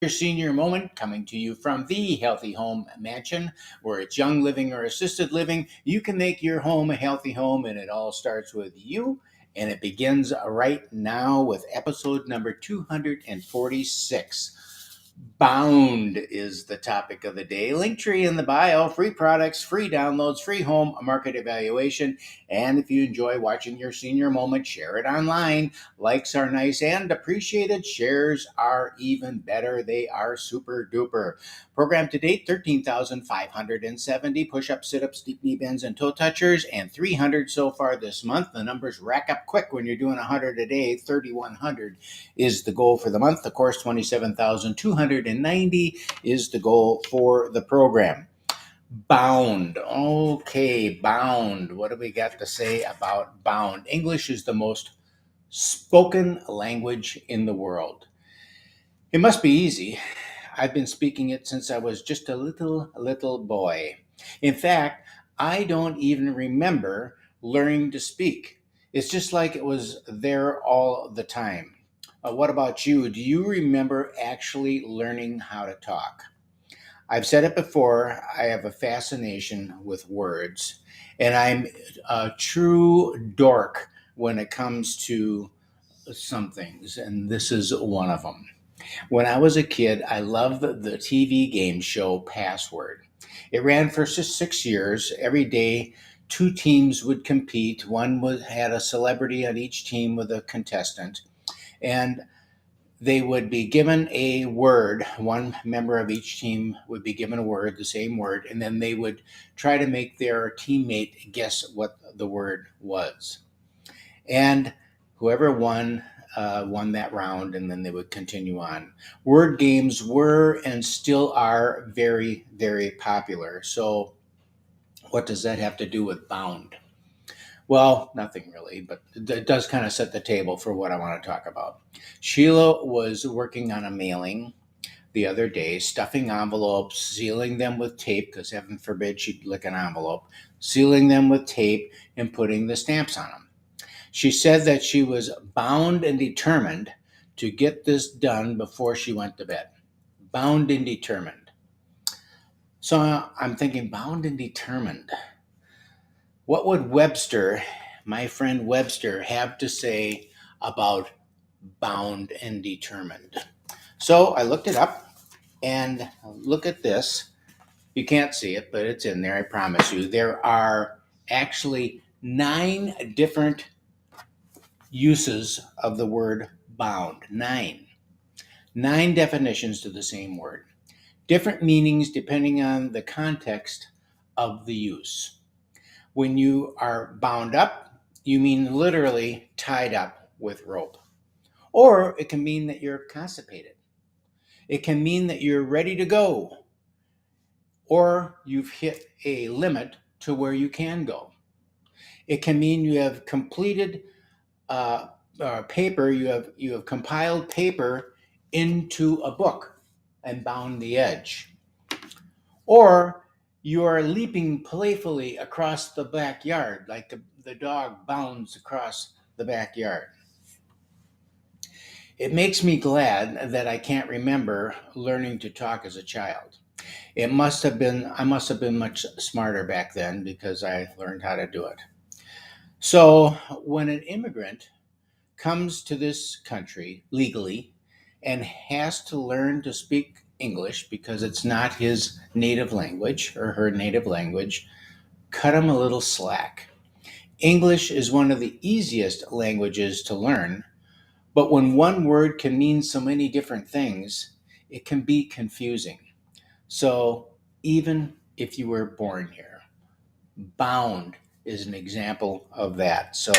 Your senior moment coming to you from the Healthy Home Mansion, where it's young living or assisted living. You can make your home a healthy home, and it all starts with you. And it begins right now with episode number 246. Bound is the topic of the day. Linktree in the bio, free products, free downloads, free home market evaluation. And if you enjoy watching your senior moment, share it online. Likes are nice and appreciated. Shares are even better. They are super duper. Program to date 13,570 push ups, sit ups, deep knee bends, and toe touchers, and 300 so far this month. The numbers rack up quick when you're doing 100 a day. 3,100 is the goal for the month. Of course, 27,290 is the goal for the program. Bound. Okay, bound. What do we got to say about bound? English is the most spoken language in the world. It must be easy. I've been speaking it since I was just a little boy. In fact, I don't even remember learning to speak. It's just like it was there all the time. What about you? Do you remember actually learning how to talk? I've said it before, I have a fascination with words, and I'm a true dork when it comes to some things, and this is one of them. When I was a kid, I loved the TV game show Password. It ran for 6 years. Every day, two teams would compete. Had a celebrity on each team with a contestant, and they would be given a word. One member of each team would be given a word, the same word, and then they would try to make their teammate guess what the word was. And whoever won that round, and then they would continue on. Word games were and still are very, very popular. So, what does that have to do with bound? Well, nothing really, but it does kind of set the table for what I want to talk about. Sheila was working on a mailing the other day, stuffing envelopes, sealing them with tape, because heaven forbid she'd lick an envelope, sealing them with tape and putting the stamps on them. She said that she was bound and determined to get this done before she went to bed. Bound and determined. So I'm thinking, bound and determined. What would Webster, my friend Webster, have to say about bound and determined? So I looked it up, and look at this. You can't see it, but it's in there, I promise you. There are actually 9 different uses of the word bound. 9. 9 definitions to the same word. Different meanings depending on the context of the use. When you are bound up, you mean literally tied up with rope. Or it can mean that you're constipated. It can mean that you're ready to go. Or you've hit a limit to where you can go. It can mean you have completed paper, you have compiled paper into a book and bound the edge. Or you are leaping playfully across the backyard like the dog bounds across the backyard. It makes me glad that I can't remember learning to talk as a child. I must have been much smarter back then because I learned how to do it. So when an immigrant comes to this country legally and has to learn to speak English because it's not his native language or her native language, cut him a little slack. English is one of the easiest languages to learn, but when one word can mean so many different things, it can be confusing. So even if you were born here, bound is an example of that. So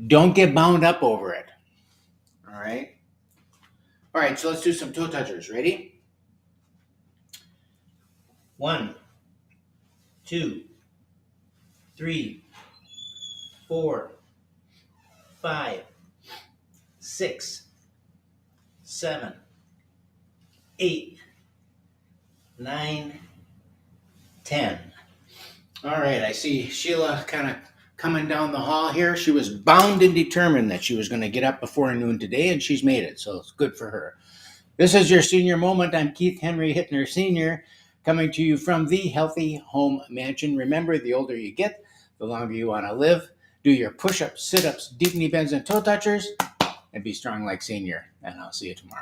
don't get bound up over it. All right. All right, so let's do some toe touchers. Ready? 1, 2, 3, 4, 5, 6, 7, 8, 9, 10. All right, I see Sheila kind of coming down the hall here. She was bound and determined that she was going to get up before noon today, and she's made it, so it's good for her. This is your senior moment. I'm Keith Henry Hittner Senior, coming to you from the Healthy Home Mansion. Remember, the older you get, the longer you want to live. Do your push-ups, sit-ups, deep knee bends, and toe touchers, and be strong like Senior. And I'll see you tomorrow.